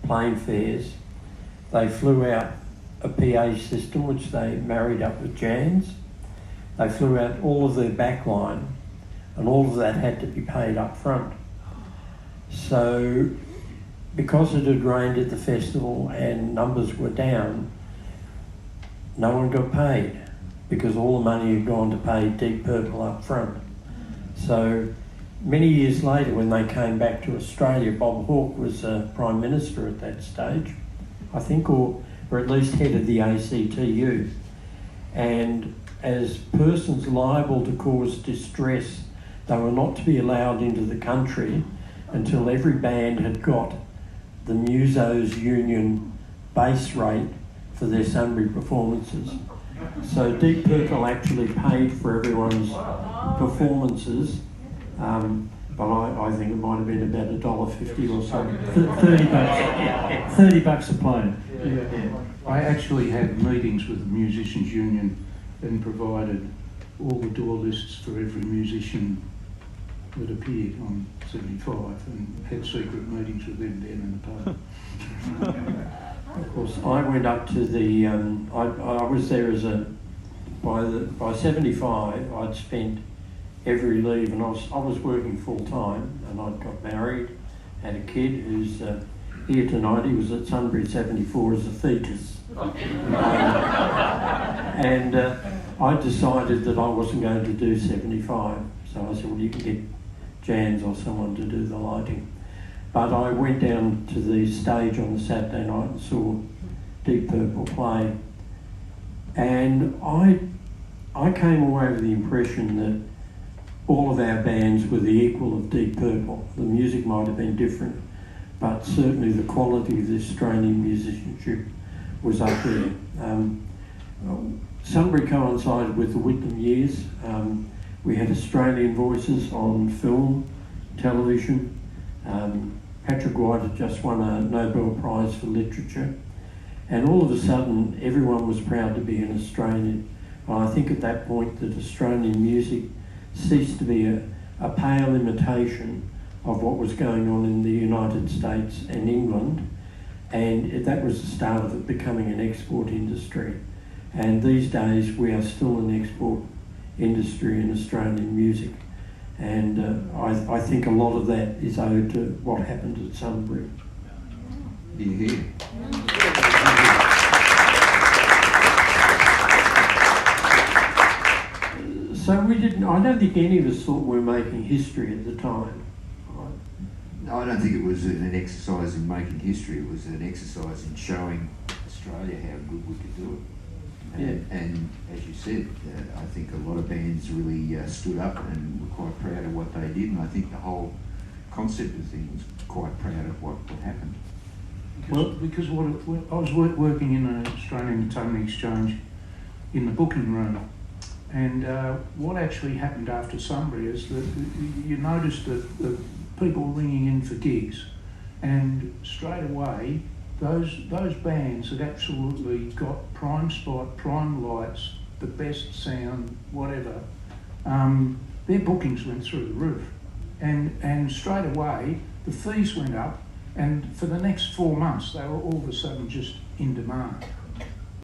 plane fares, they flew out a PA system which they married up with Jan's. They flew out all of their backline, and all of that had to be paid up front. So because it had rained at the festival and numbers were down, no one got paid because all the money had gone to pay Deep Purple up front. So many years later, when they came back to Australia, Bob Hawke was Prime Minister at that stage, I think, or at least head of the ACTU. And as persons liable to cause distress, they were not to be allowed into the country until every band had got the Musos Union base rate for their Sunbury performances. So Deep Purple actually paid for everyone's performances, but I think it might have been about $1.50 or something. $30 a plane. Yeah. I actually had meetings with the Musicians Union and provided all the door lists for every musician that appeared on 75 and had secret meetings with them down in the pub. Of course, I went up to the, I was there as by 75 I'd spent every leave, and I was working full time, and I'd got married, had a kid who's here tonight. He was at Sunbury 74 as a fetus. And I decided that I wasn't going to do 75, so I said, well, you can get Jan's or someone to do the lighting. But I went down to the stage on the Saturday night and saw Deep Purple play, and I came away with the impression that all of our bands were the equal of Deep Purple. The music might have been different, but certainly the quality of the Australian musicianship was up there. Sunbury coincided with the Whitlam years. We had Australian voices on film, television. Patrick White had just won a Nobel Prize for Literature, and all of a sudden everyone was proud to be an Australian. And I think at that point that Australian music ceased to be a pale imitation of what was going on in the United States and England, and that was the start of it becoming an export industry. And these days we are still an export industry in Australian music. And I think a lot of that is owed to what happened at Sunbury. Yeah. So I don't think any of us thought we were making history at the time. No, I don't think it was an exercise in making history. It was an exercise in showing Australia how good we could do it. And as you said, I think a lot of bands really stood up and were quite proud of what they did, and I think the whole concept of things was quite proud of what happened. Because I was working in an Australian Entertainment Exchange in the booking room, and what actually happened after Sunbury is that you noticed that the people were ringing in for gigs, and straight away those bands had absolutely got prime spot, prime lights, the best sound, whatever. Their bookings went through the roof, and straight away the fees went up, and for the next 4 months they were all of a sudden just in demand.